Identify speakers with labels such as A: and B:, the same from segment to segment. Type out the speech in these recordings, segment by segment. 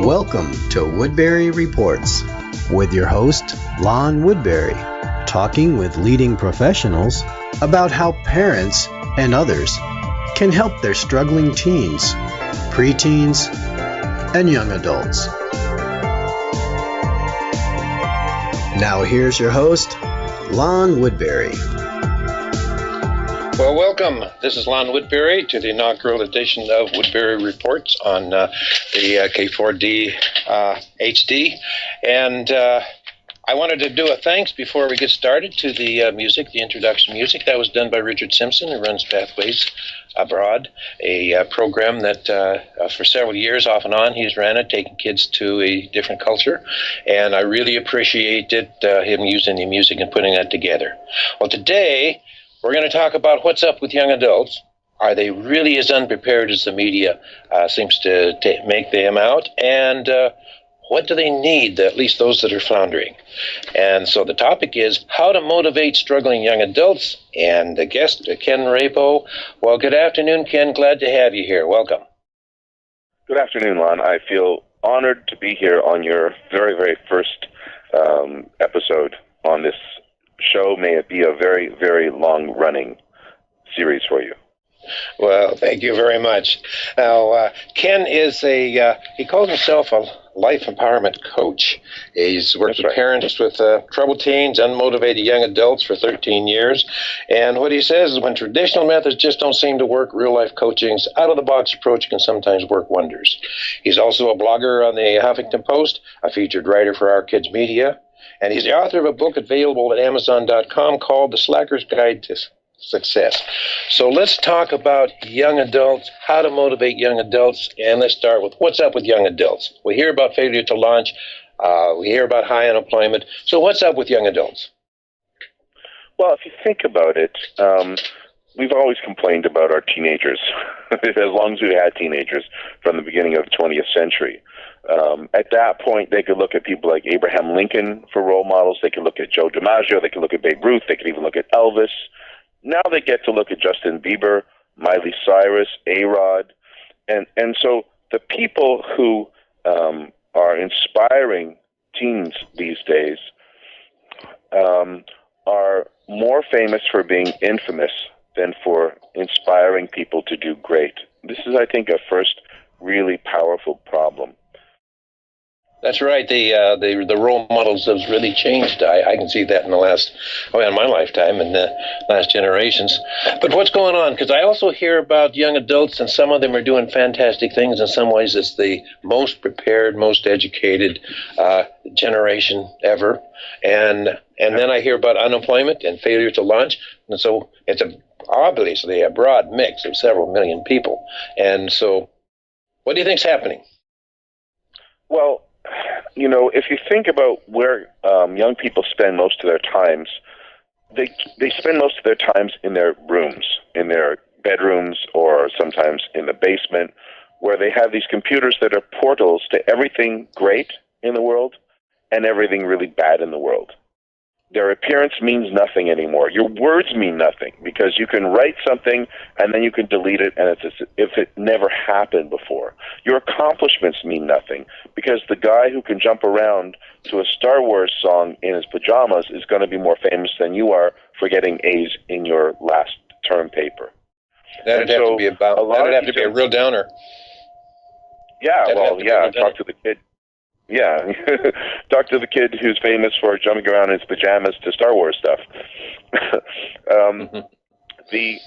A: Welcome to Woodbury Reports with your host, Lon Woodbury, talking with leading professionals about how parents and others can help their struggling teens, preteens, and young adults. Now here's your host, Lon Woodbury.
B: Well, welcome. This is Lon Woodbury to the inaugural edition of Woodbury Reports on the K4D HD. And I wanted to do a thanks before we get started to the music, the introduction music. That was done by Richard Simpson, who runs Pathways Abroad, a program that for several years off and on he's ran it, taking kids to a different culture. And I really appreciated him using the music and putting that together. Well, today we're going to talk about what's up with young adults. Are they really as unprepared as the media seems to make them out? And what do they need, at least those that are floundering? And so the topic is how to motivate struggling young adults. And the guest, Ken Rabow. Well, good afternoon, Ken. Glad to have you here. Welcome.
C: Good afternoon, Lon. I feel honored to be here on your very, very first episode on this show. May it be a very, very long-running series for you.
B: Well, thank you very much. Now, Ken is he calls himself a life empowerment coach. He's worked with parents with troubled teens, unmotivated young adults for 13 years. And what he says is when traditional methods just don't seem to work, real-life coaching's out-of-the-box approach can sometimes work wonders. He's also a blogger on the Huffington Post, a featured writer for Our Kids Media, and he's the author of a book available at Amazon.com called The Slacker's Guide to Success. So let's talk about young adults, how to motivate young adults, and let's start with what's up with young adults. We hear about failure to launch. We hear about high unemployment. So what's up with young adults?
C: Well, if you think about it, we've always complained about our teenagers, as long as we had teenagers from the beginning of the 20th century. At that point, they could look at people like Abraham Lincoln for role models. They could look at Joe DiMaggio. They could look at Babe Ruth. They could even look at Elvis. Now they get to look at Justin Bieber, Miley Cyrus, A-Rod. And so the people who are inspiring teens these days are more famous for being infamous than for inspiring people to do great. This is, I think, a first really powerful problem.
B: That's right. The role models have really changed. I can see that in my lifetime and the last generations. But what's going on? Because I also hear about young adults, and some of them are doing fantastic things. In some ways, it's the most prepared, most educated generation ever. And then I hear about unemployment and failure to launch. And so it's obviously a broad mix of several million people. And so what do you think's happening?
C: Well, if you think about where young people spend most of their times, they spend most of their times in their rooms, in their bedrooms, or sometimes in the basement, where they have these computers that are portals to everything great in the world and everything really bad in the world. Their appearance means nothing anymore. Your words mean nothing because you can write something and then you can delete it and it's as if it never happened before. Your accomplishments mean nothing because the guy who can jump around to a Star Wars song in his pajamas is going to be more famous than you are for getting A's in your last term paper.
B: That'd have to be a real downer.
C: Yeah, talk to the kid. Yeah, talk to the kid who's famous for jumping around in his pajamas to Star Wars stuff. The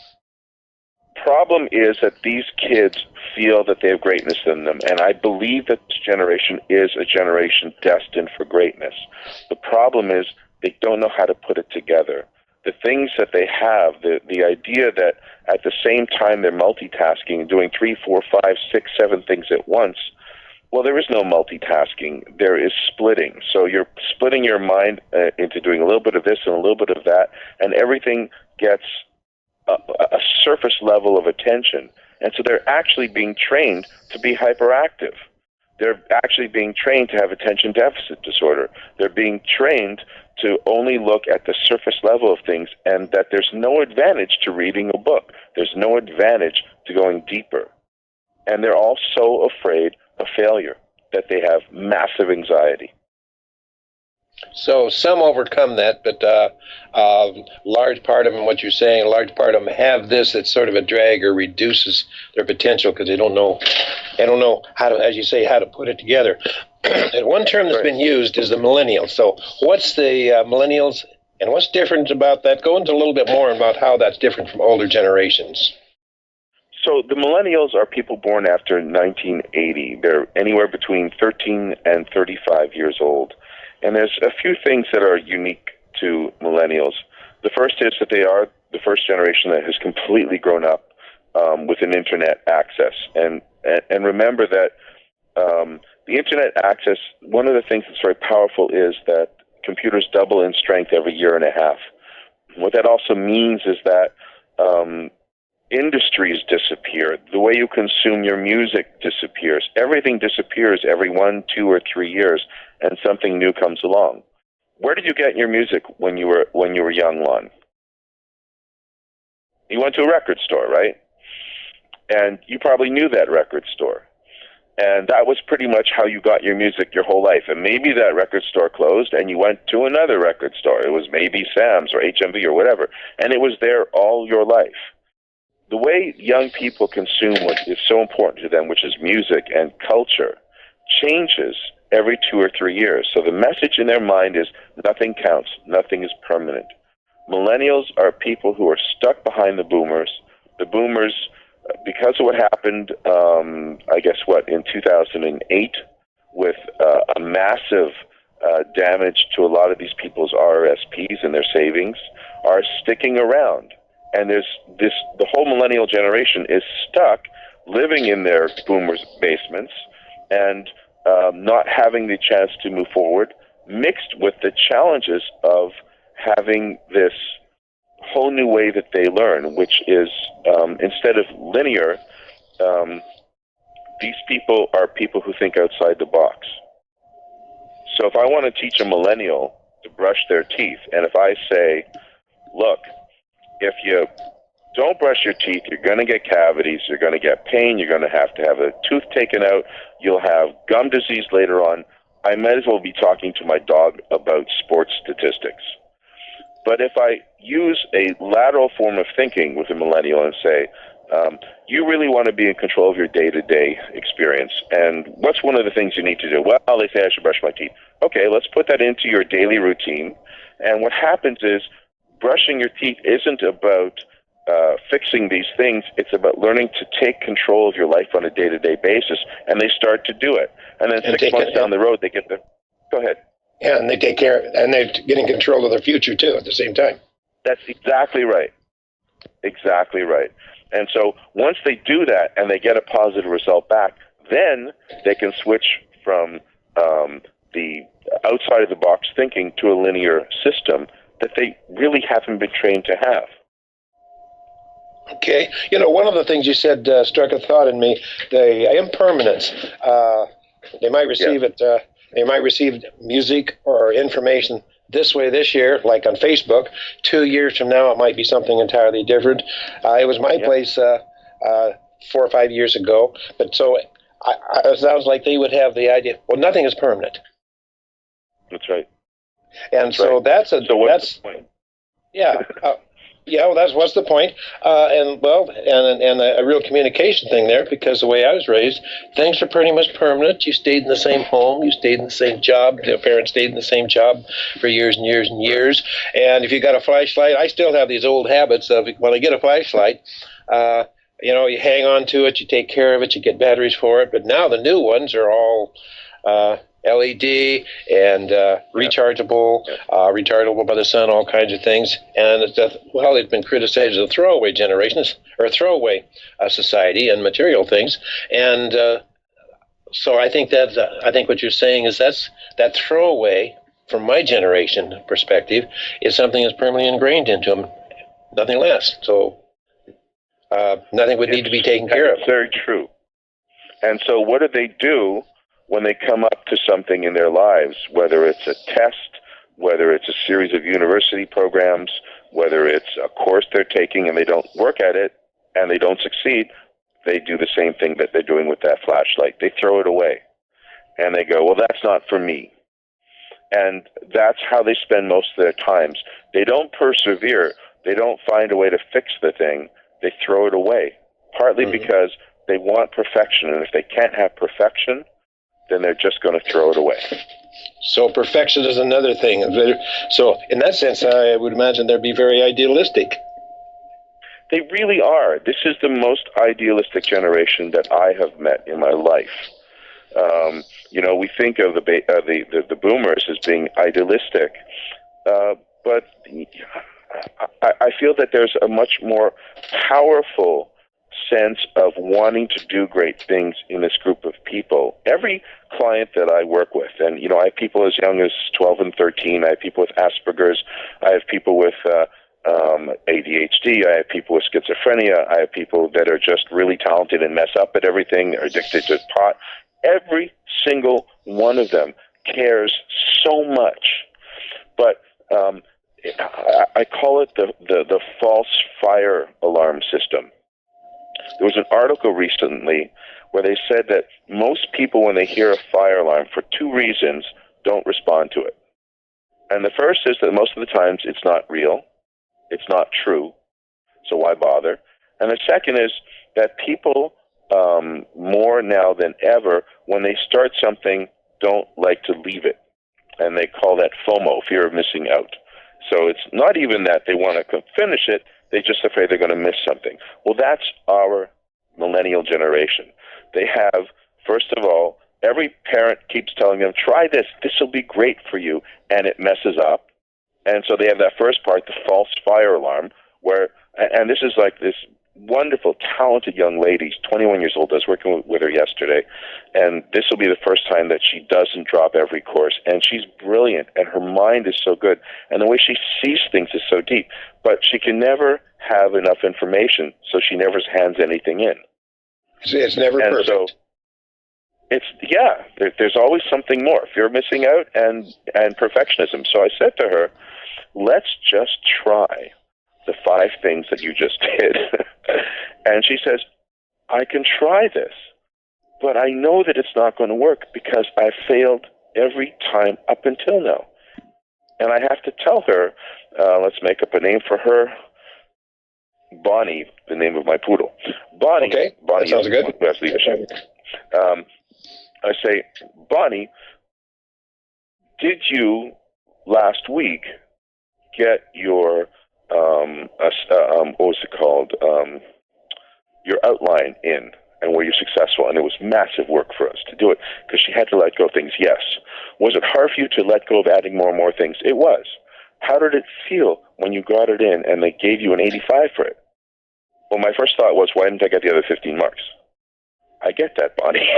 C: problem is that these kids feel that they have greatness in them, and I believe that this generation is a generation destined for greatness. The problem is they don't know how to put it together. The things that they have, the idea that at the same time they're multitasking and doing 3, 4, 5, 6, 7 things at once. Well, there is no multitasking. There is splitting. So you're splitting your mind into doing a little bit of this and a little bit of that, and everything gets a surface level of attention. And so they're actually being trained to be hyperactive. They're actually being trained to have attention deficit disorder. They're being trained to only look at the surface level of things, and that there's no advantage to reading a book. There's no advantage to going deeper. And they're all so afraid of failure. that they have massive anxiety.
B: So some overcome that, but large part of them, what you're saying, a large part of them have this that's sort of a drag or reduces their potential because they don't know how to, as you say, how to put it together. And one term that's been used is the millennials. So what's the millennials, and what's different about that? Go into a little bit more about how that's different from older generations.
C: So the millennials are people born after 1980. They're anywhere between 13 and 35 years old. And there's a few things that are unique to millennials. The first is that they are the first generation that has completely grown up with an internet access. And remember that the internet access, one of the things that's very powerful is that computers double in strength every year and a half. What that also means is that industries disappear. The way you consume your music disappears. Everything disappears every 1, 2, or 3 years, and something new comes along. Where did you get your music when you were young, Lon? You went to a record store, right? And you probably knew that record store. And that was pretty much how you got your music your whole life. And maybe that record store closed and you went to another record store. It was maybe Sam's or HMV or whatever. And it was there all your life. The way young people consume what is so important to them, which is music and culture, changes every 2 or 3 years. So the message in their mind is nothing counts, nothing is permanent. Millennials are people who are stuck behind the boomers. The boomers, because of what happened, in 2008, with a massive damage to a lot of these people's RRSPs and their savings, are sticking around. And the whole millennial generation is stuck living in their boomers' basements and not having the chance to move forward, mixed with the challenges of having this whole new way that they learn, which is instead of linear, these people are people who think outside the box. So if I want to teach a millennial to brush their teeth, and if I say, look, if you don't brush your teeth, you're going to get cavities, you're going to get pain, you're going to have a tooth taken out, you'll have gum disease later on, I might as well be talking to my dog about sports statistics. But if I use a lateral form of thinking with a millennial and say, you really want to be in control of your day-to-day experience, and what's one of the things you need to do? Well, they say I should brush my teeth. Okay, let's put that into your daily routine. And what happens is brushing your teeth isn't about fixing these things. It's about learning to take control of your life on a day-to-day basis, and they start to do it. And then 6 months down the road, they get the... Go ahead.
B: Yeah, and they take care, and they're getting control of their future, too, at the same time.
C: That's exactly right. Exactly right. And so once they do that and they get a positive result back, then they can switch from the outside-of-the-box thinking to a linear system that they really haven't been trained to have.
B: Okay. You know, one of the things you said struck a thought in me, the impermanence. They might receive it... They might receive music or information this way this year, like on Facebook. 2 years from now, it might be something entirely different. It was my place 4 or 5 years ago. But so it sounds like they would have the idea, well, nothing is permanent.
C: That's right.
B: And
C: that's
B: so
C: right.
B: that's a...
C: So what's the point?
B: Yeah. Well, what's the point? And a real communication thing there, because the way I was raised, things are pretty much permanent. You stayed in the same home, you stayed in the same job, the parents stayed in the same job for years and years and years. And if you got a flashlight, I still have these old habits of when I get a flashlight, you hang on to it, you take care of it, you get batteries for it. But now the new ones are all LED and rechargeable by the sun, all kinds of things. And it's been criticized as a throwaway generation, or a throwaway society and material things. And so I think what you're saying is that throwaway, from my generation perspective, is something that's permanently ingrained into them, nothing less. So nothing would need to be taken care of.
C: That's very true. And so what do they do when they come up to something in their lives, whether it's a test, whether it's a series of university programs, whether it's a course they're taking and they don't work at it and they don't succeed, they do the same thing that they're doing with that flashlight. They throw it away. and they go, well, that's not for me. And that's how they spend most of their times. They don't persevere. They don't find a way to fix the thing. They throw it away, partly because they want perfection. And if they can't have perfection, then they're just going to throw it away.
B: So perfection is another thing. So in that sense, I would imagine they'd be very idealistic.
C: They really are. This is the most idealistic generation that I have met in my life. We think of the boomers as being idealistic, but I feel that there's a much more powerful sense of wanting to do great things in this group of people. Every client that I work with, and I have people as young as 12 and 13. I have people with Asperger's. I have people with ADHD. I have people with schizophrenia. I have people that are just really talented and mess up at everything. They're addicted to pot. Every single one of them cares so much, but I call it the false fire alarm system. There was an article recently where they said that most people, when they hear a fire alarm, for two reasons, don't respond to it. And the first is that most of the times it's not real, it's not true, so why bother? And the second is that people, more now than ever, when they start something, don't like to leave it. And they call that FOMO, fear of missing out. So it's not even that they want to finish it, they're just afraid they're going to miss something. Well, that's our millennial generation. They have, first of all, every parent keeps telling them, try this will be great for you, and it messes up. And so they have that first part, the false fire alarm, and this is like this wonderful, talented young lady, 21 years old. I was working with her yesterday, and this will be the first time that she doesn't drop every course. And she's brilliant, and her mind is so good, and the way she sees things is so deep. But she can never have enough information, so she never hands anything in.
B: It's never perfect.
C: So there's always something more. Fear of missing out and perfectionism. So I said to her, let's just try the 5 things that you just did. And she says, I can try this, but I know that it's not going to work because I failed every time up until now. And I have to tell her, let's make up a name for her, Bonnie, the name of my poodle. Bonnie.
B: Okay,
C: Bonnie
B: that sounds good.
C: Leadership. I say, Bonnie, did you last week get your what was it called? Your outline in, and were you successful? And it was massive work for us to do it because she had to let go of things. Yes. Was it hard for you to let go of adding more and more things? It was. How did it feel when you got it in and they gave you an 85 for it? Well, my first thought was, why didn't I get the other 15 marks? I get that, Bonnie.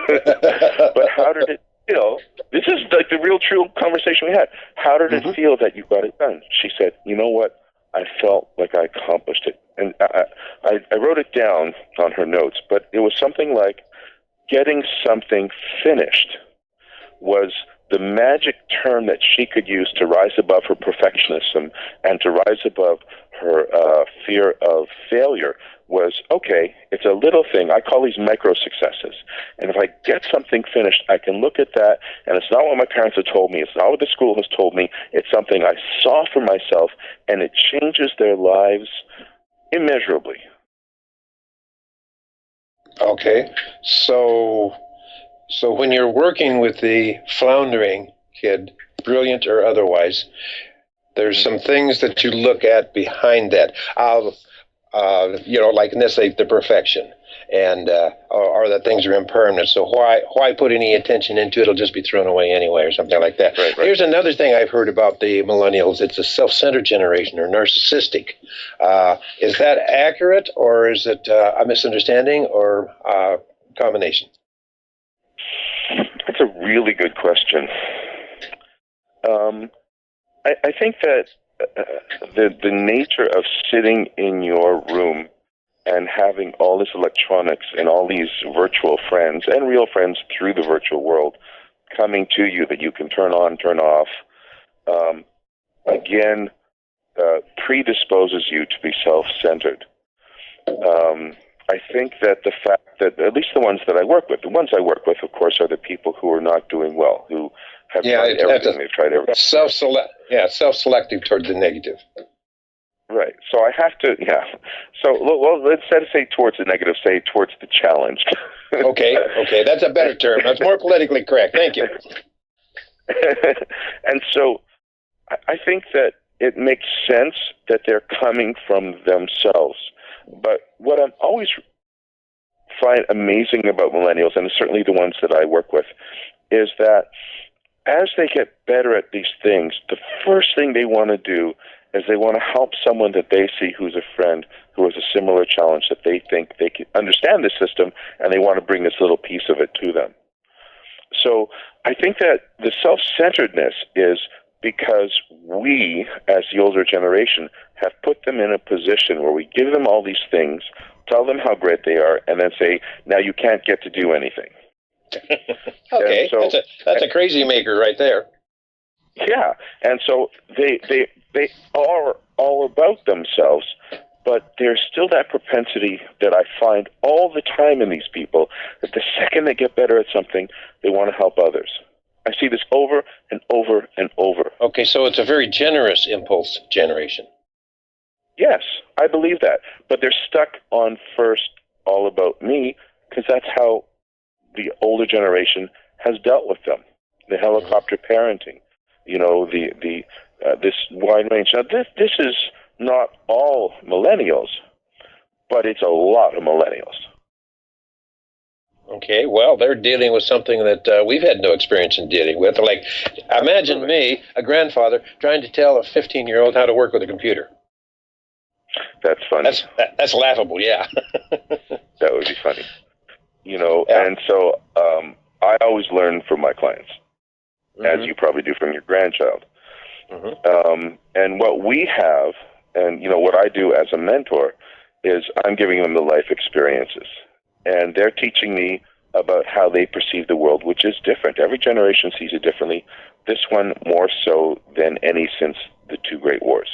C: But how did it feel? This is like the real true conversation we had. How did it feel that you got it done? She said, you know what? I felt like I accomplished it. And I wrote it down on her notes, but it was something like getting something finished was the magic term that she could use to rise above her perfectionism and to rise above her fear of failure was, okay, it's a little thing. I call these micro successes. And if I get something finished, I can look at that, and it's not what my parents have told me. It's not what the school has told me. It's something I saw for myself, and it changes their lives immeasurably.
B: Okay, so when you're working with the floundering kid, brilliant or otherwise, there's some things that you look at behind that. Like in this, the perfection, and or that things are impermanent. So why put any attention into it? It'll just be thrown away anyway, or something like that.
C: Right.
B: Here's another thing I've heard about the millennials. It's a self-centered generation, or narcissistic. Is that accurate, or is it a misunderstanding, or a combination?
C: That's a really good question. I think that the nature of sitting in your room and having all this electronics and all these virtual friends and real friends through the virtual world coming to you that you can turn on, turn off, predisposes you to be self-centered. I think that the fact that, at least the ones I work with, of course, are the people who are not doing well, who have tried everything. They've tried everything.
B: Self-selective toward the negative.
C: Right. So I have to, So, well, instead of say towards the negative, say towards the challenge.
B: Okay. That's a better term. That's more politically correct. Thank you.
C: And so I think that it makes sense that they're coming from themselves. But what I'm always find amazing about millennials, and certainly the ones that I work with, is that as they get better at these things, the first thing they want to do is they want to help someone that they see who's a friend who has a similar challenge, that they think they can understand the system, and they want to bring this little piece of it to them. So I think that the self-centeredness is because we, as the older generation, have put them in a position where we give them all these things, tell them how great they are, and then say, now you can't get to do anything.
B: Okay, so, that's a crazy maker right there.
C: Yeah, and so they are all about themselves, but there's still that propensity that I find all the time in these people, that the second they get better at something, they want to help others. I see this over and over and over.
B: Okay, so it's a very generous impulse generation.
C: Yes, I believe that. But they're stuck on first all about me, because that's how the older generation has dealt with them. The helicopter parenting, this wide range. Now, this is not all millennials, but it's a lot of millennials.
B: Okay, well, they're dealing with something that we've had no experience in dealing with. Like, imagine me, a grandfather, trying to tell a 15-year-old how to work with a computer.
C: That's funny.
B: That's laughable, yeah.
C: That would be funny. And so I always learn from my clients, as you probably do from your grandchild. And what we have, and what I do as a mentor, is I'm giving them the life experiences. And they're teaching me about how they perceive the world, which is different. Every generation sees it differently. This one more so than any since the two great wars.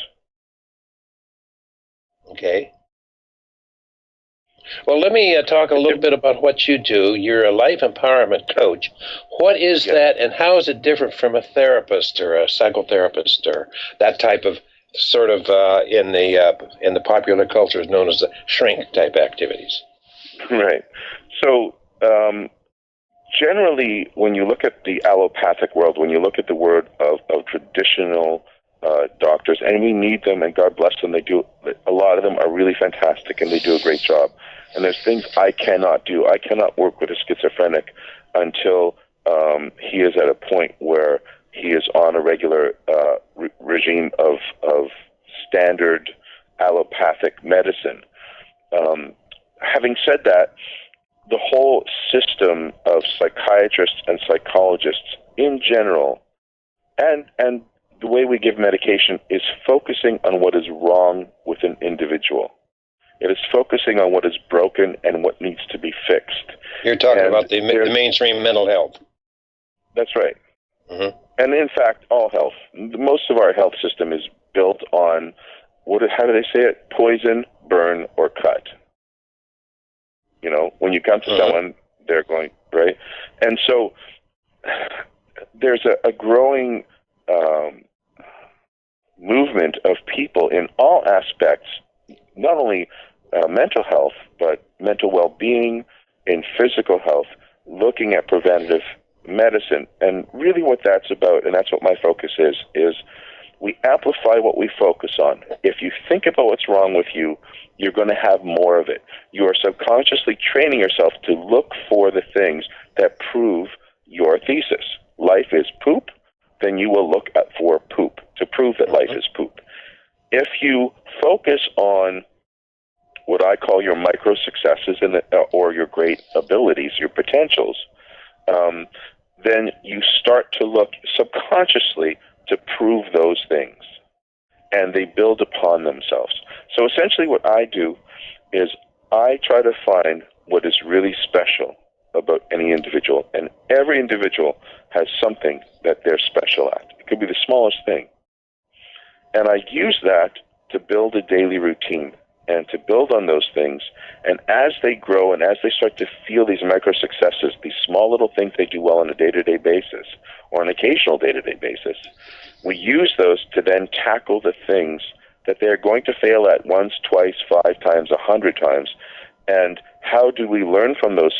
B: Okay. Well, let me talk a little bit about what you do. You're a life empowerment coach. What is that, and how is it different from a therapist or a psychotherapist or that type of sort of in the popular culture is known as the shrink type activities? Right.
C: So generally, when you look at the allopathic world, when you look at the word of traditional doctors, and we need them, and God bless them, a lot of them are really fantastic, and they do a great job. And there's things I cannot do. I cannot work with a schizophrenic until he is at a point where he is on a regular regime of standard allopathic medicine. Having said that, the whole system of psychiatrists and psychologists in general, and the way we give medication, is focusing on what is wrong with an individual. It is focusing on what is broken and what needs to be fixed.
B: You're talking about the mainstream mental health.
C: That's right. And in fact, all health. Most of our health system is built on, how do they say it? Poison, burn, or cut. When you come to someone, they're going, right? And so there's a growing movement of people in all aspects, not only mental health, but mental well-being, in physical health, looking at preventative medicine. And really what that's about, and that's what my focus is we amplify what we focus on. If you think about what's wrong with you, you're going to have more of it. You are subconsciously training yourself to look for the things that prove your thesis. Life is poop, then you will look for poop to prove that life is poop. If you focus on what I call your micro successes or your great abilities, your potentials, then you start to look subconsciously to prove those things, and they build upon themselves. So essentially what I do is I try to find what is really special about any individual, and every individual has something that they're special at. It could be the smallest thing. And I use that to build a daily routine and to build on those things. And as they grow and as they start to feel these micro successes, these small little things they do well on a day-to-day basis or an occasional day-to-day basis, we use those to then tackle the things that they're going to fail at once, twice, 5 times, 100 times. And how do we learn from those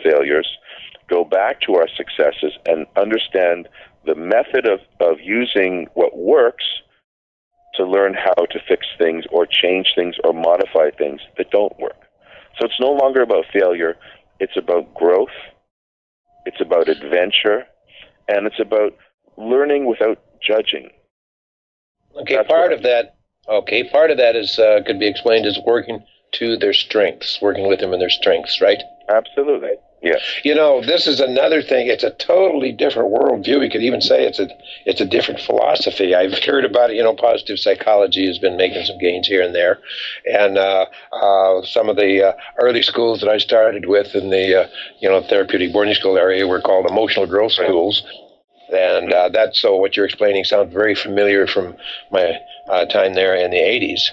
C: failures, go back to our successes, and understand the method of using what works to learn how to fix things or change things or modify things that don't work. So it's no longer about failure. It's about growth. It's about adventure. And it's about learning without judging.
B: Okay, part of that is could be explained as working to their strengths, working with them in their strengths, right?
C: Absolutely. Yeah.
B: You know, this is another thing. It's a totally different worldview. We could even say it's a different philosophy. I've heard about it. You know, positive psychology has been making some gains here and there, and some of the early schools that I started with in the therapeutic boarding school area were called emotional growth schools. And that's so what you're explaining sounds very familiar from my time there in the 80s.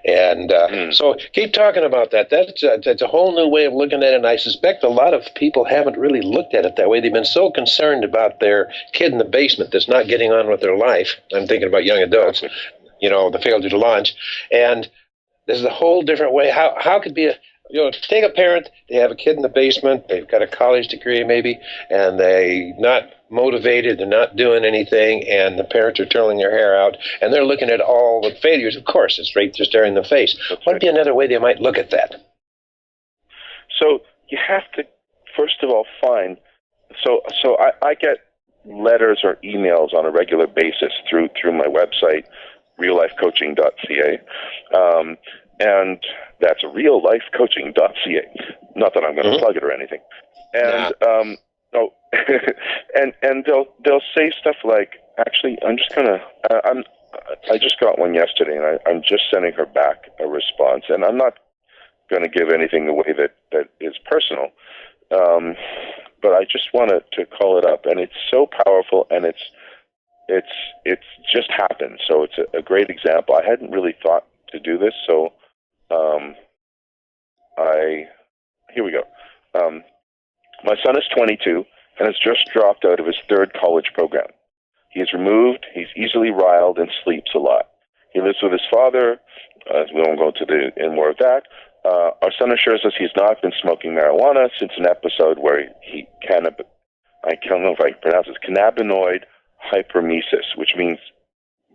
B: And so keep talking about that. That's a whole new way of looking at it, and I suspect a lot of people haven't really looked at it that way. They've been so concerned about their kid in the basement that's not getting on with their life. I'm thinking about young adults, you know, the failure to launch. And this is a whole different way. How could be take a parent, they have a kid in the basement, they've got a college degree maybe, and they're not motivated, they're not doing anything, and the parents are twirling their hair out, and they're looking at all the failures. Of course, it's right there staring in the face. What would be another way they might look at that?
C: So you have to, first of all, find, so I get letters or emails on a regular basis through my website, reallifecoaching.ca, and that's reallifecoaching.ca. Not that I'm going to plug it or anything. And and they'll say stuff like, actually, I just got one yesterday, and I'm just sending her back a response, and I'm not going to give anything away that is personal, but I just wanted to call it up, and it's so powerful, and it's just happened. So it's a great example. I hadn't really thought to do this, so here we go. My son is 22 and has just dropped out of his 3rd college program. He is removed, he's easily riled, and sleeps a lot. He lives with his father. We won't go into more of that. Our son assures us he's not been smoking marijuana since an episode where I don't know if I can pronounce this, cannabinoid hyperemesis, which means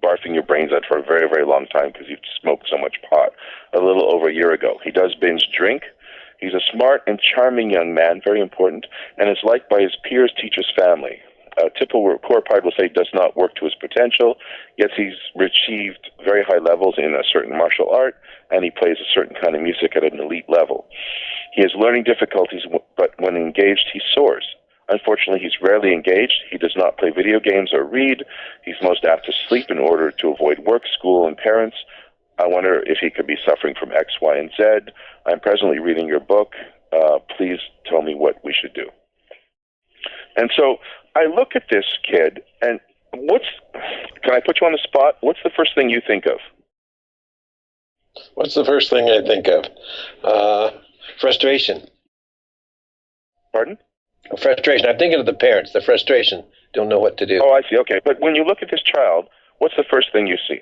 C: barfing your brains out for a very, very long time because you've smoked so much pot, a little over a year ago. He does binge drink. He's a smart and charming young man, very important, and is liked by his peers, teachers, family. A typical core part will say does not work to his potential, yet he's achieved very high levels in a certain martial art, and he plays a certain kind of music at an elite level. He has learning difficulties, but when engaged, he soars. Unfortunately, he's rarely engaged. He does not play video games or read. He's most apt to sleep in order to avoid work, school, and parents. I wonder if he could be suffering from X, Y, and Z. I'm presently reading your book. Please tell me what we should do. And so I look at this kid, and can I put you on the spot? What's the first thing you think of?
B: What's the first thing I think of? Frustration.
C: Pardon?
B: Frustration. I'm thinking of the parents, the frustration. Don't know what to do.
C: Oh, I see. Okay. But when you look at this child, what's the first thing you see?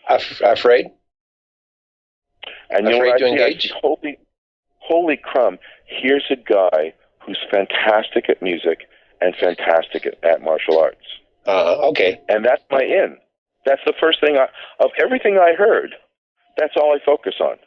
B: Afraid.
C: And
B: afraid to engage?
C: Holy crumb. Here's a guy who's fantastic at music and fantastic at martial arts.
B: Okay.
C: And that's my in. That's the first thing of everything I heard, that's all I focus on.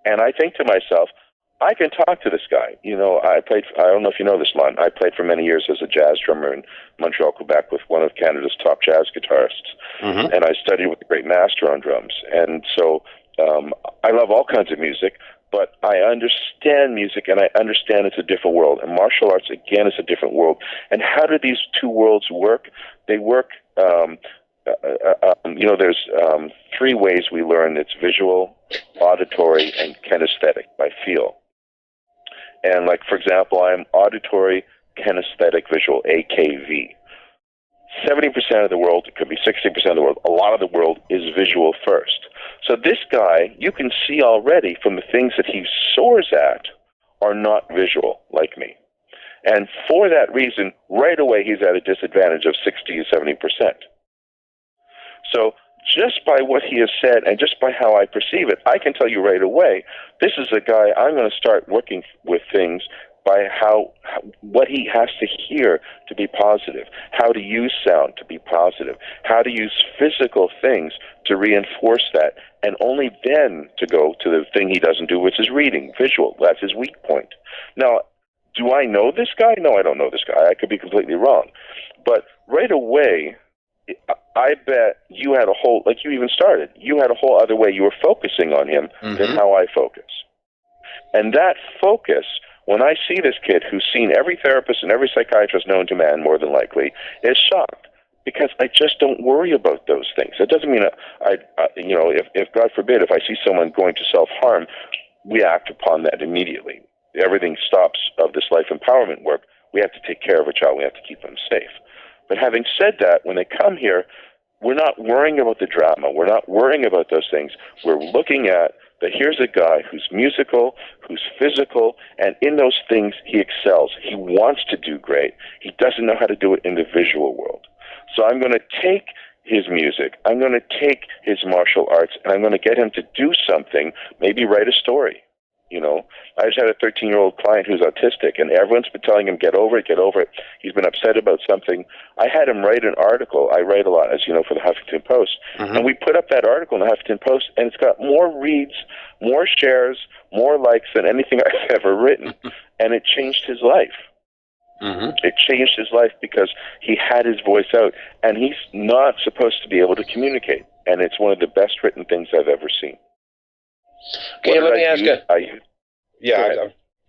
C: And I think to myself, I can talk to this guy. You know, I don't know if you know this, Lon, I played for many years as a jazz drummer in Montreal, Quebec with one of Canada's top jazz guitarists. Mm-hmm. And I studied with a great master on drums. And so I love all kinds of music, but I understand music, and I understand it's a different world. And martial arts, again, is a different world. And how do these two worlds work? They work, there's 3 ways we learn. It's visual, auditory, and kinesthetic, by feel. And like, for example, I'm auditory, kinesthetic, visual, AKV. 70% of the world, it could be 60% of the world, a lot of the world is visual first. So this guy, you can see already from the things that he soars at are not visual like me. And for that reason, right away he's at a disadvantage of 60 to 70%. So just by what he has said and just by how I perceive it, I can tell you right away, this is a guy I'm going to start working with things by what he has to hear to be positive, how to use sound to be positive, how to use physical things to reinforce that, and only then to go to the thing he doesn't do, which is reading, visual. That's his weak point. Now, do I know this guy? No, I don't know this guy. I could be completely wrong. But right away, I bet you had a whole, like you even started, you had a whole other way you were focusing on him than how I focus. And that focus, when I see this kid who's seen every therapist and every psychiatrist known to man, more than likely, is shocked. Because I just don't worry about those things. It doesn't mean if God forbid, if I see someone going to self-harm, we act upon that immediately. Everything stops of this life empowerment work. We have to take care of a child. We have to keep them safe. But having said that, when they come here, we're not worrying about the drama. We're not worrying about those things. We're looking at that here's a guy who's musical, who's physical, and in those things he excels. He wants to do great. He doesn't know how to do it in the visual world. So I'm going to take his music, I'm going to take his martial arts, and I'm going to get him to do something, maybe write a story. You know, I just had a 13-year-old client who's autistic, and everyone's been telling him, get over it, get over it. He's been upset about something. I had him write an article. I write a lot, as you know, for the Huffington Post. And we put up that article in the Huffington Post, and it's got more reads, more shares, more likes than anything I've ever written. And it changed his life. It changed his life because he had his voice out, and he's not supposed to be able to communicate. And it's one of the best written things I've ever seen.
B: Okay, let me ask you.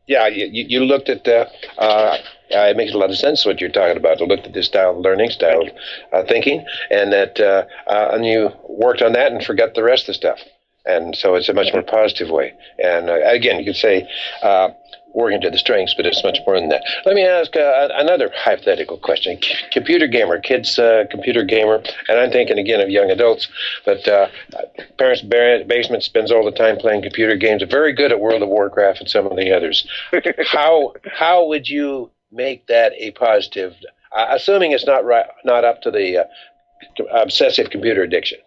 B: You looked at it makes a lot of sense what you're talking about. You looked at this style of learning, style of thinking, and that and you worked on that and forgot the rest of the stuff. And so it's a much more positive way. And again, you could say working to the strengths, but it's much more than that. Let me ask another hypothetical question. Computer gamer, kids computer gamer, and I'm thinking again of young adults, but parents' basement spends all the time playing computer games, are very good at World of Warcraft and some of the others. How would you make that a positive, assuming it's not up to the obsessive computer addiction?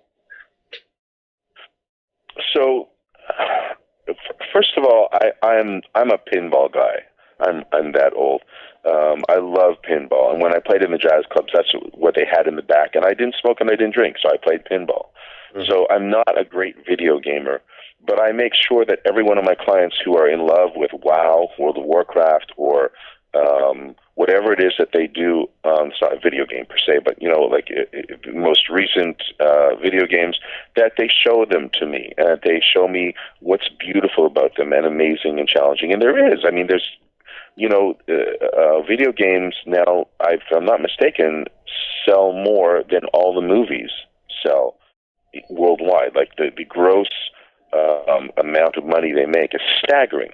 C: So, first of all, I'm a pinball guy. I'm that old. I love pinball, and when I played in the jazz clubs, that's what they had in the back. And I didn't smoke and I didn't drink, so I played pinball. So I'm not a great video gamer, but I make sure that every one of my clients who are in love with WoW, World of Warcraft, or whatever it is that they do, it's not a video game per se, but, you know, like most recent video games, that they show them to me, and they show me what's beautiful about them and amazing and challenging. And there is. I mean, there's, you know, video games now, if I'm not mistaken, sell more than all the movies sell worldwide. Like the gross amount of money they make is staggering.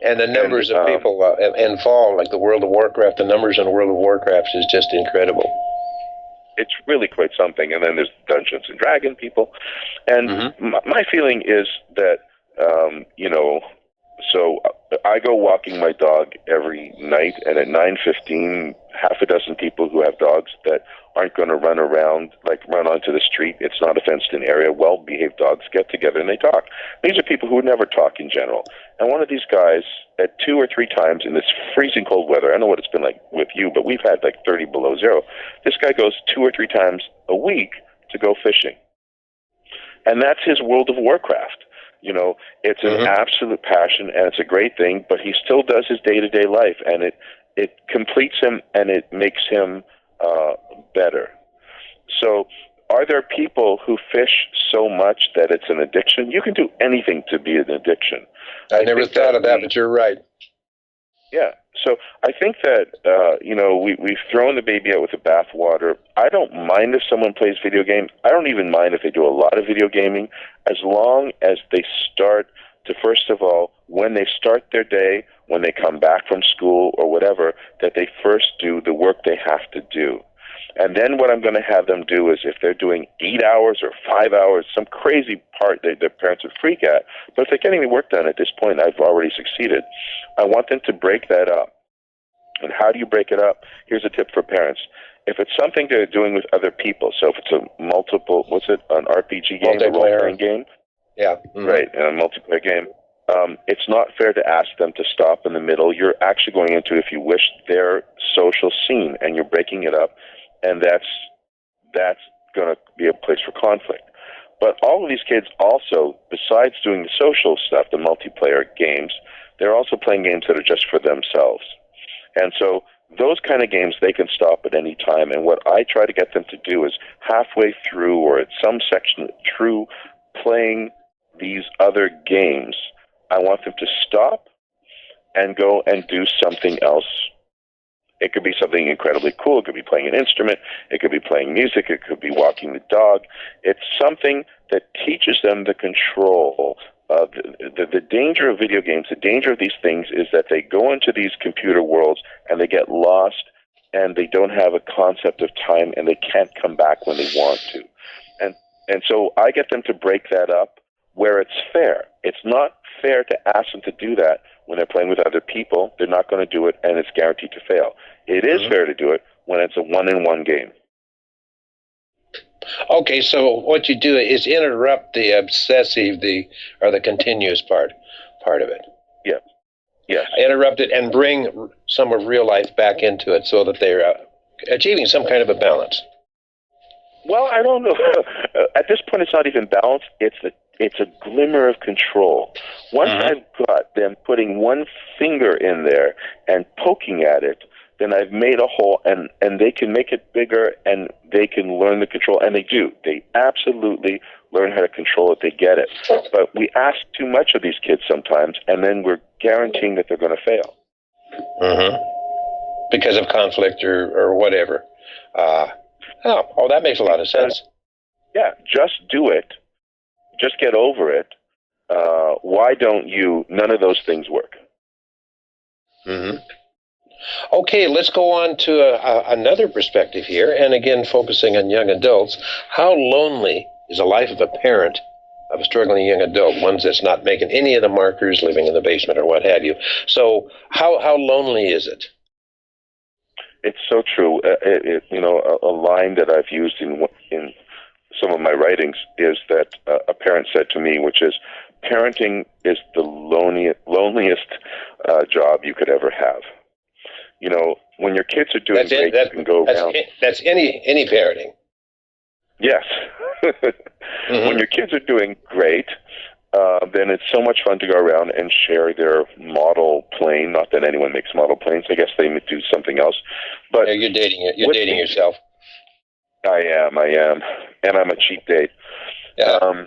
B: And the numbers of people involved, like the World of Warcraft, the numbers on World of Warcraft is just incredible.
C: It's really quite something. And then there's Dungeons and Dragons people. And my feeling is that, you know, so I go walking my dog every night, and at 9:15, half a dozen people who have dogs that aren't going to run around, like run onto the street. It's not a fenced-in area. Well-behaved dogs get together and they talk. These are people who would never talk in general. And one of these guys, at 2 or 3 times in this freezing cold weather, I don't know what it's been like with you, but we've had like 30 below zero. This guy goes 2 or 3 times a week to go fishing. And that's his World of Warcraft. You know, it's an absolute passion, and it's a great thing, but he still does his day-to-day life, and it completes him, and it makes him better. So are there people who fish so much that it's an addiction? You can do anything to be an addiction.
B: I never thought of that, but you're right.
C: Yeah. So I think that, you know, we've thrown the baby out with the bathwater. I don't mind if someone plays video games. I don't even mind if they do a lot of video gaming, as long as they start to, first of all, when they start their day, when they come back from school or whatever, that they first do the work they have to do. And then what I'm going to have them do is if they're doing 8 hours or 5 hours, some crazy part that their parents would freak at, but if they're getting the work done at this point, I've already succeeded. I want them to break that up. And how do you break it up? Here's a tip for parents. If it's something they're doing with other people, so if it's a multiple, an RPG game, a role-playing game?
B: Yeah.
C: Mm-hmm. Right, a multiplayer game. It's not fair to ask them to stop in the middle. You're actually going into, if you wish, their social scene, and you're breaking it up, and that's going to be a place for conflict. But all of these kids also, besides doing the social stuff, the multiplayer games, they're also playing games that are just for themselves. And so those kind of games, they can stop at any time. And what I try to get them to do is halfway through or at some section through playing these other games, I want them to stop and go and do something else. It could be something incredibly cool. It could be playing an instrument. It could be playing music. It could be walking the dog. It's something that teaches them the control. The danger of video games, the danger of these things is that they go into these computer worlds and they get lost and they don't have a concept of time and they can't come back when they want to. And so I get them to break that up where it's fair. It's not fair to ask them to do that when they're playing with other people. They're not going to do it, and it's guaranteed to fail. It is fair to do it when it's a one-on-one game.
B: Okay, so what you do is interrupt the obsessive, the continuous part of it.
C: Yeah. Yes.
B: Interrupt it and bring some of real life back into it so that they're achieving some kind of a balance.
C: Well, I don't know. At this point, it's not even balance. It's a glimmer of control. Once I've got them putting one finger in there and poking at it, then I've made a hole, and they can make it bigger, and they can learn the control, and they do. They absolutely learn how to control it. They get it. But we ask too much of these kids sometimes, and then we're guaranteeing that they're going to fail.
B: Mm-hmm. Because of conflict or whatever. That makes a lot of sense.
C: Yeah, just do it. Just get over it. Why don't you? None of those things work.
B: Mm-hmm. Okay, let's go on to another perspective here, and again, focusing on young adults. How lonely is the life of a parent of a struggling young adult, one that's not making any of the markers, living in the basement or what have you? So how lonely is it?
C: It's so true. A line that I've used in some of my writings is that a parent said to me, which is, parenting is the loneliest job you could ever have. You know, when your kids are doing great, you can go around.
B: That's any parenting.
C: Yes. When your kids are doing great, then it's so much fun to go around and share their model plane. Not that anyone makes model planes. I guess they do something else. But
B: yeah, you're dating it. You're dating yourself.
C: I am, and I'm a cheap date.
B: Yeah.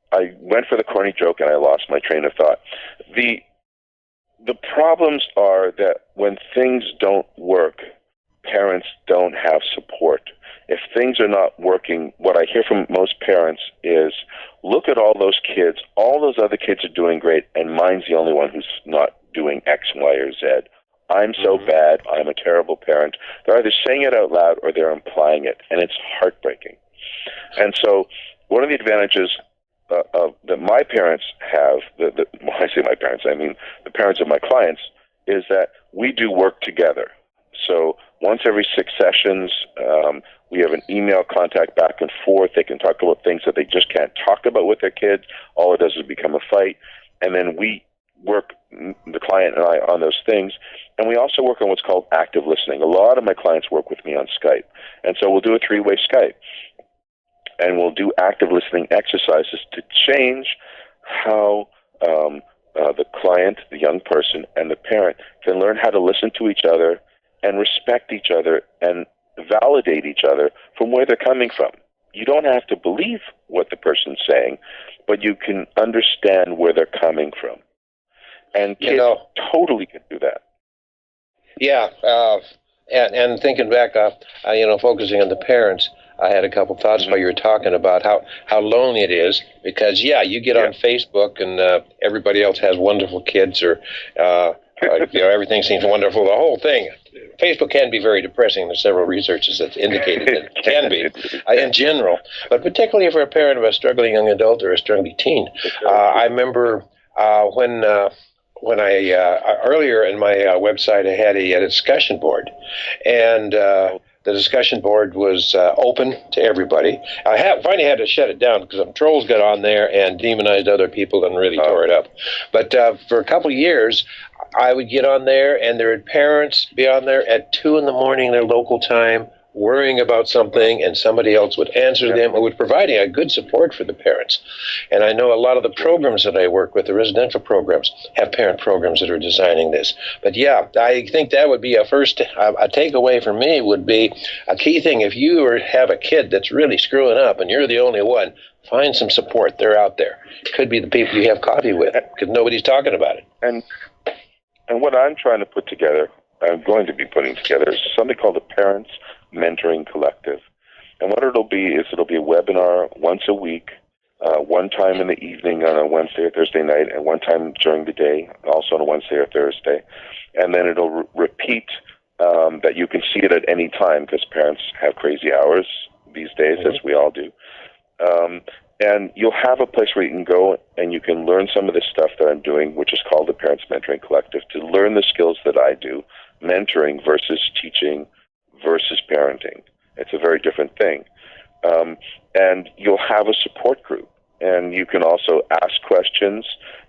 C: I went for the corny joke and I lost my train of thought. The problems are that when things don't work, parents don't have support. If things are not working, what I hear from most parents is, look at all those kids. All those other kids are doing great, and mine's the only one who's not doing X, Y, or Z. I'm so bad. I'm a terrible parent. They're either saying it out loud or they're implying it, and it's heartbreaking. And so one of the advantages that my parents have, when I say my parents, I mean the parents of my clients, is that we do work together. So once every 6 sessions, we have an email contact back and forth. They can talk about things that they just can't talk about with their kids. All it does is become a fight. And then we work, the client and I, on those things. And we also work on what's called active listening. A lot of my clients work with me on Skype. And so we'll do a 3-way Skype. And we'll do active listening exercises to change how the client, the young person, and the parent can learn how to listen to each other and respect each other and validate each other from where they're coming from. You don't have to believe what the person's saying, but you can understand where they're coming from. And kids totally can do that.
B: Yeah, and thinking back, focusing on the parents, I had a couple thoughts while you were talking about how lonely it is, because, you get on Facebook and everybody else has wonderful kids or Everything seems wonderful. The whole thing. Facebook can be very depressing. There's several researches that indicated that it can be in general, but particularly for a parent of a struggling young adult or a struggling teen. I remember when I earlier in my website I had a discussion board, and the discussion board was open to everybody. I finally had to shut it down because some trolls got on there and demonized other people and really tore it up. But for a couple of years, I would get on there, and there would parents be on there at 2 in the morning, their local time, worrying about something, and somebody else would answer them, and would providing a good support for the parents. And I know a lot of the programs that I work with, the residential programs, have parent programs that are designing this. But yeah, I think that would be a takeaway for me would be a key thing. If you have a kid that's really screwing up and you're the only one, find some support. They're out there. It could be the people you have coffee with because nobody's talking about it.
C: And what I'm trying to put together, I'm going to be putting together, is something called the Parents Mentoring Collective. And what it'll be is it'll be a webinar once a week, one time in the evening on a Wednesday or Thursday night, and one time during the day, also on a Wednesday or Thursday. And then it'll repeat that you can see it at any time because parents have crazy hours these days, as we all do. And you'll have a place where you can go and you can learn some of the stuff that I'm doing, which is called the Parents Mentoring Collective, to learn the skills that I do, mentoring versus teaching versus parenting. It's a very different thing. And you'll have a support group, and you can also ask questions.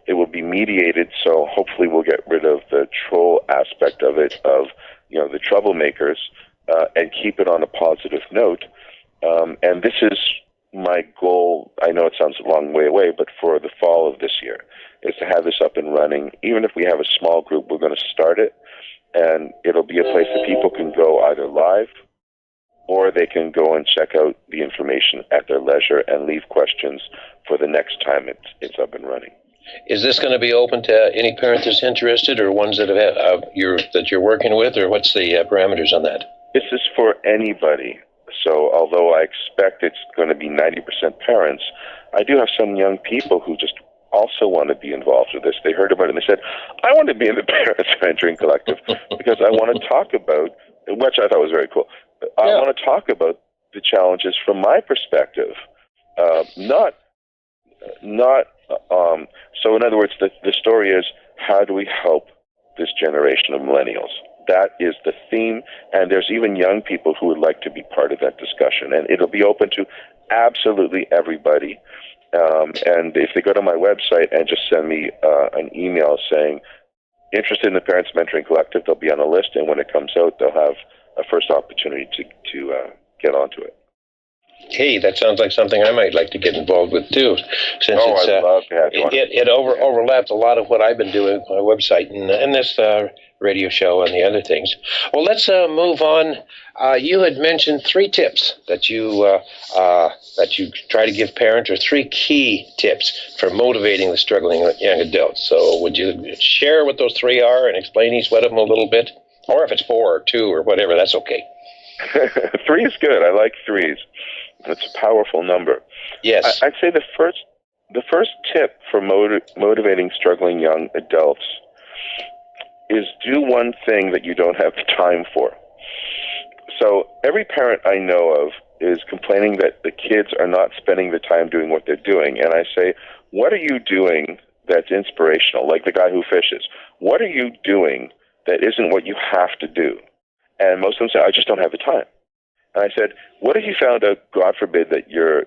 C: It will be mediated, so hopefully we'll get rid of the troll aspect of it, of the troublemakers, and keep it on a positive note. And this is my goal. I know it sounds a long way away, but for the fall of this year, is to have this up and running. Even if we have a small group, we're going to start it, and it'll be a place that people can go either live or they can go and check out the information at their leisure and leave questions for the next time it's up and running.
B: Is this going to be open to any parent that's interested, or ones that you're working with, or what's the parameters on that?
C: This is for anybody. So although I expect it's going to be 90% parents, I do have some young people who just also want to be involved with this. They heard about it and they said, I want to be in the Parents Mentoring Collective because I want to talk about, which I thought was very cool. I want to talk about the challenges from my perspective. So in other words, the story is, how do we help this generation of millennials? That is the theme, and there's even young people who would like to be part of that discussion, and it'll be open to absolutely everybody. And if they go to my website and just send me an email saying, interested in the Parents Mentoring Collective, they'll be on a list, and when it comes out, they'll have a first opportunity to get onto it.
B: Hey, that sounds like something I might like to get involved with too, since
C: I'd love to have you on.
B: It overlaps a lot of what I've been doing with my website and this radio show and the other things. Well, let's move on. You had mentioned 3 tips that you try to give parents, or 3 key tips for motivating the struggling young adults. So would you share what those 3 are and explain each one of them a little bit? Or if it's 4 or 2 or whatever, that's okay.
C: 3 is good. I like 3s. It's a powerful number.
B: Yes.
C: I'd say the first tip for motivating struggling young adults is do one thing that you don't have the time for. So every parent I know of is complaining that the kids are not spending the time doing what they're doing. And I say, what are you doing that's inspirational? Like the guy who fishes. What are you doing that isn't what you have to do? And most of them say, I just don't have the time. And I said, what if you found out, God forbid, that your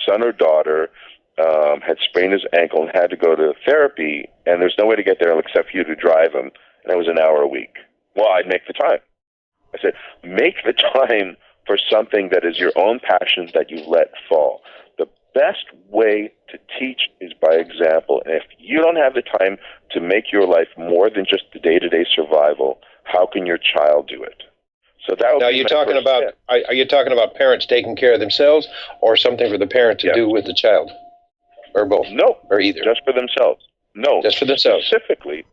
C: son or daughter had sprained his ankle and had to go to therapy, and there's no way to get there except for you to drive him, and it was an hour a week? Well, I'd make the time. I said, make the time for something that is your own passion that you let fall. The best way to teach is by example. And if you don't have the time to make your life more than just the day-to-day survival, how can your child do it? So that would
B: now, are you talking about parents taking care of themselves, or something for the parent to do with the child, or both?
C: No,
B: or either.
C: Just for themselves. No,
B: just for themselves.
C: Specifically,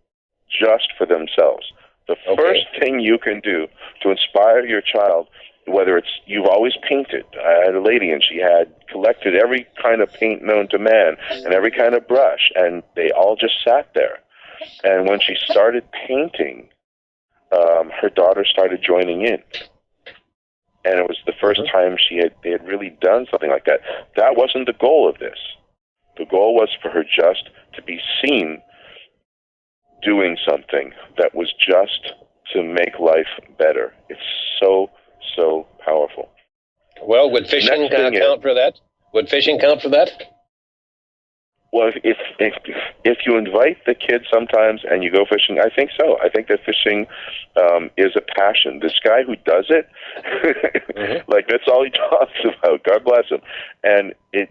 C: just for themselves. The first thing you can do to inspire your child, whether it's you've always painted. I had a lady and she had collected every kind of paint known to man and every kind of brush, and they all just sat there. And when she started painting, her daughter started joining in. And it was the first time they had really done something like that. That wasn't the goal of this. The goal was for her just to be seen doing something that was just to make life better. It's so, so powerful.
B: Well, would fishing count for that? Would fishing count for that?
C: Well, if you invite the kids sometimes and you go fishing, I think so. I think that fishing is a passion. This guy who does it, like that's all he talks about. God bless him. And I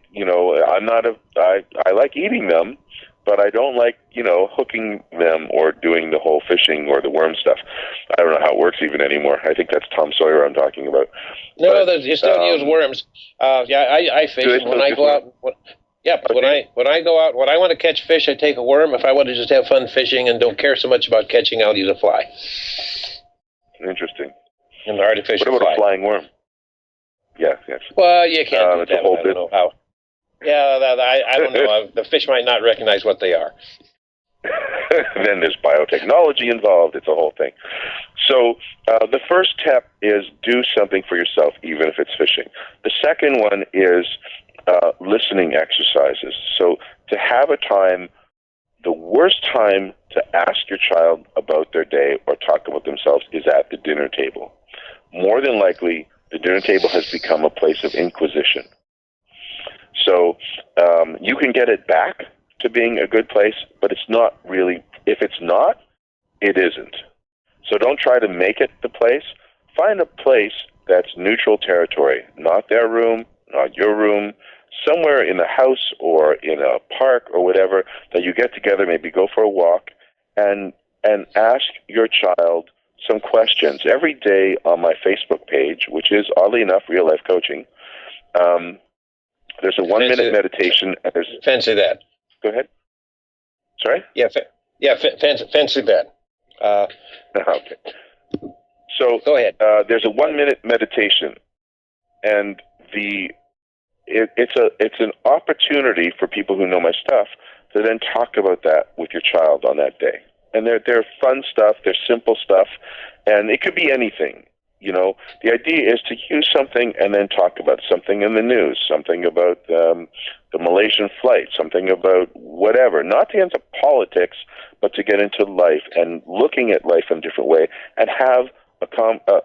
C: like eating them, but I don't like, hooking them or doing the whole fishing or the worm stuff. I don't know how it works even anymore. I think that's Tom Sawyer I'm talking about.
B: No, you still use worms. I fish when I go out. Okay. When I go out, when I want to catch fish, I take a worm. If I want to just have fun fishing and don't care so much about catching, I'll use a fly.
C: Interesting.
B: An artificial
C: What about
B: fly.
C: a flying worm? Yeah, yes.
B: Well, you can't do that.
C: A whole
B: I don't know how. Yeah, I don't know. The fish might not recognize what they are.
C: Then there's biotechnology involved. It's a whole thing. So the first step is do something for yourself, even if it's fishing. The second one is listening exercises. So to have a time, the worst time to ask your child about their day or talk about themselves is at the dinner table. More than likely, the dinner table has become a place of inquisition. So you can get it back to being a good place, but it's not really. If it's not, it isn't. So don't try to make it the place. Find a place that's neutral territory, not their room, not your room, somewhere in the house or in a park or whatever that you get together, maybe go for a walk, and ask your child some questions. Every day on my Facebook page, which is, oddly enough, Real Life Coaching, there's a 1-minute meditation. And
B: fancy that.
C: Go ahead. Sorry?
B: Fancy that.
C: Okay. So
B: go ahead.
C: There's a 1-minute meditation, and it's an opportunity for people who know my stuff to then talk about that with your child on that day. And they're fun stuff, they're simple stuff, and it could be anything. The idea is to use something and then talk about something in the news, something about the Malaysian flight, something about whatever. Not to get into politics, but to get into life and looking at life in a different way and have a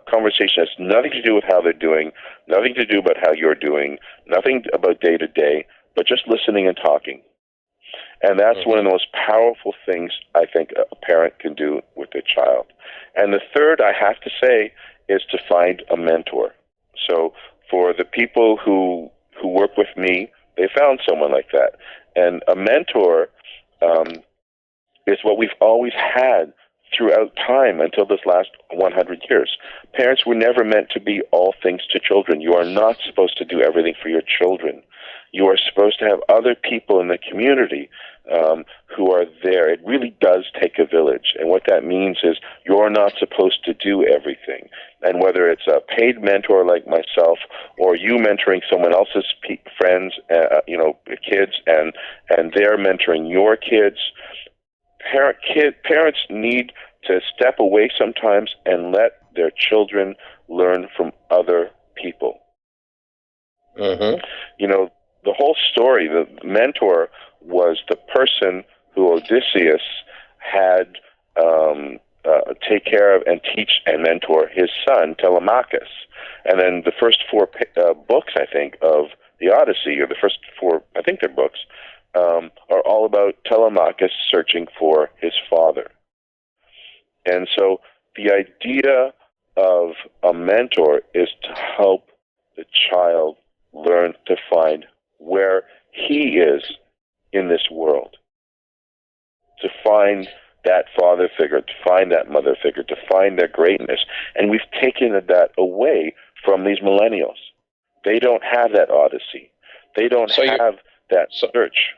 C: conversation that's nothing to do with how they're doing, nothing to do about how you're doing, nothing about day to day, but just listening and talking. And that's one of the most powerful things I think a parent can do with their child. And the third, I have to say, is to find a mentor. So for the people who work with me, they found someone like that. And a mentor is what we've always had throughout time until this last 100 years. Parents were never meant to be all things to children. You are not supposed to do everything for your children. You are supposed to have other people in the community who are there. It really does take a village. And what that means is you're not supposed to do everything. And whether it's a paid mentor like myself or you mentoring someone else's friends, kids, and they're mentoring your kids, parents need to step away sometimes and let their children learn from other people. The whole story, the mentor was the person who Odysseus had take care of and teach and mentor his son, Telemachus. And then the first 4 books, I think, of the Odyssey, or the first 4, I think they're books, are all about Telemachus searching for his father. And so the idea of a mentor is to help the child learn to find where he is in this world, to find that father figure, to find that mother figure, to find their greatness. And we've taken that away from these millennials. They don't have that odyssey. They don't have that search.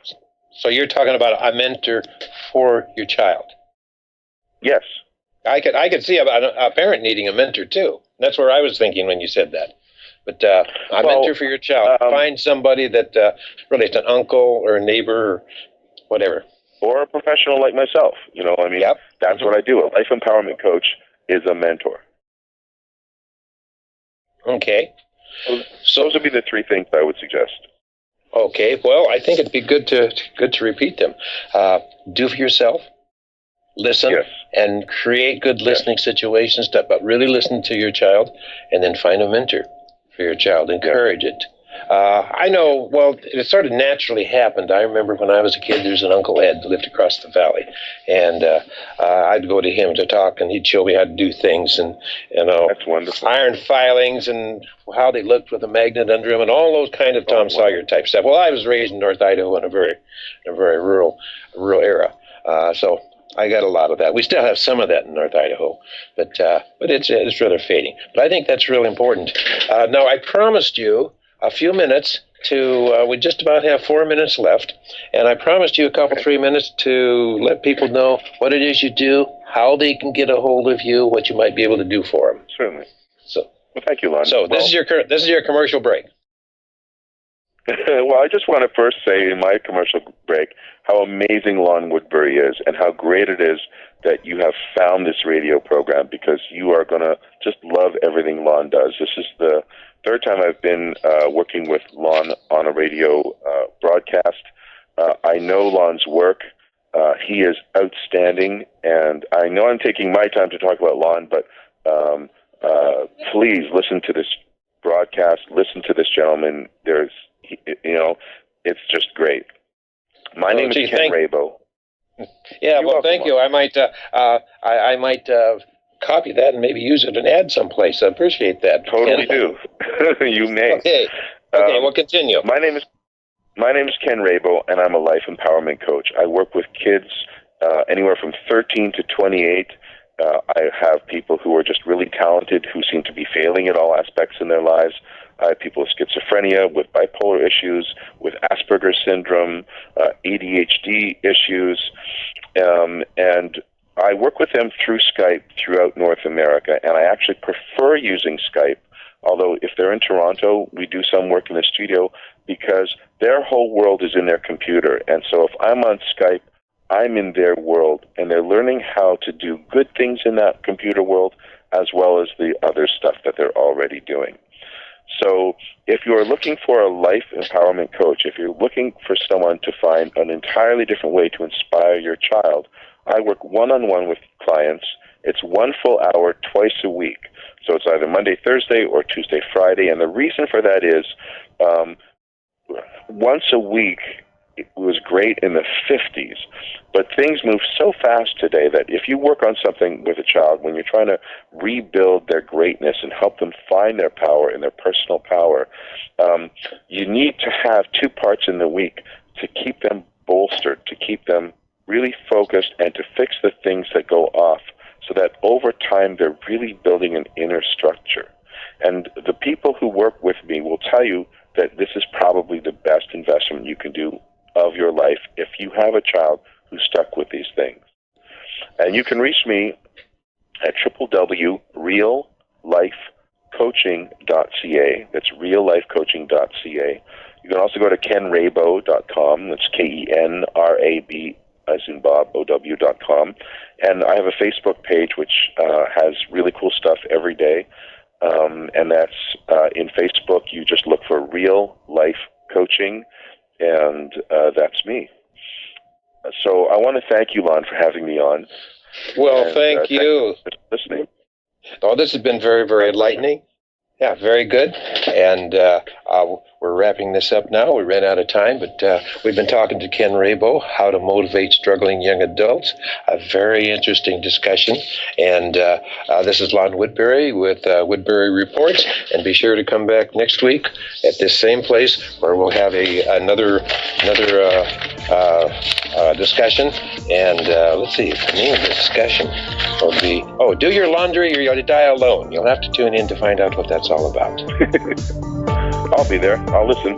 B: So you're talking about a mentor for your child?
C: Yes.
B: I could see a parent needing a mentor too. That's where I was thinking when you said that. But a mentor for your child. Find somebody that really is an uncle or a neighbor or whatever.
C: or a professional like myself.
B: Yep.
C: That's what I do. A life empowerment coach is a mentor.
B: Okay.
C: So those would be the three things I would suggest.
B: Okay. Well, I think it'd be good to repeat them. Do for yourself. Listen.
C: Yes.
B: And create good listening situations, but really listen to your child, and then find a mentor for your child. Encourage it. I know, well, it sort of naturally happened. I remember when I was a kid, there's an Uncle Ed that lived across the valley, and I'd go to him to talk, and he'd show me how to do things, and,
C: that's wonderful.
B: Iron filings and how they looked with a magnet under them, and all those kind of Tom Sawyer type stuff. Well, I was raised in North Idaho in a very rural era, so I got a lot of that. We still have some of that in North Idaho, but it's rather fading. But I think that's really important. Now, I promised you a few minutes to, we just about have 4 minutes left, and I promised you a couple, 3 minutes to let people know what it is you do, how they can get a hold of you, what you might be able to do for them.
C: Certainly.
B: So,
C: well, thank you, Lon.
B: So this is your commercial break.
C: Well, I just want to first say in my commercial break how amazing Lon Woodbury is and how great it is that you have found this radio program, because you are going to just love everything Lon does. This is the third time I've been working with Lon on a radio broadcast. I know Lon's work. He is outstanding, and I know I'm taking my time to talk about Lon, but please listen to this broadcast. Listen to this gentleman. It's just great. My name is Ken Rabow.
B: Yeah, well, thank you. I might copy that and maybe use it and add someplace. I appreciate that.
C: Totally do. You may.
B: Okay. We'll continue.
C: My name is Ken Rabow, and I'm a life empowerment coach. I work with kids anywhere from 13 to 28. I have people who are just really talented, who seem to be failing at all aspects in their lives. I have people with schizophrenia, with bipolar issues, with Asperger's syndrome, ADHD issues, and I work with them through Skype throughout North America, and I actually prefer using Skype, although if they're in Toronto, we do some work in the studio, because their whole world is in their computer, and so if I'm on Skype, I'm in their world, and they're learning how to do good things in that computer world, as well as the other stuff that they're already doing. So if you're looking for a life empowerment coach, if you're looking for someone to find an entirely different way to inspire your child, I work one-on-one with clients. It's 1 full hour twice a week. So it's either Monday, Thursday, or Tuesday, Friday. And the reason for that is once a week, it was great in the 50s, but things move so fast today that if you work on something with a child, when you're trying to rebuild their greatness and help them find their power and their personal power, you need to have 2 parts in the week to keep them bolstered, to keep them really focused, and to fix the things that go off, so that over time they're really building an inner structure. And the people who work with me will tell you that this is probably the best investment you can do of your life if you have a child who's stuck with these things. And you can reach me at www.reallifecoaching.ca. That's reallifecoaching.ca. You can also go to kenrabow.com. That's KENRAB as in Bob, OW.com. And I have a Facebook page which has really cool stuff every day. And that's in Facebook. You just look for Real Life Coaching, and that's me. So I want to thank you, Lon, for having me on.
B: Well, thank you.
C: Thank you for listening.
B: Oh, this has been very, very enlightening. Yeah, very good. And we're wrapping this up now. We ran out of time, but we've been talking to Ken Rabow, how to motivate struggling young adults. A very interesting discussion. And this is Lon Woodbury with Woodbury Reports. And be sure to come back next week at this same place where we'll have another discussion. And let's see, the name of the discussion will be, do your laundry or you'll die alone. You'll have to tune in to find out what that's all about.
C: I'll be there. I'll listen.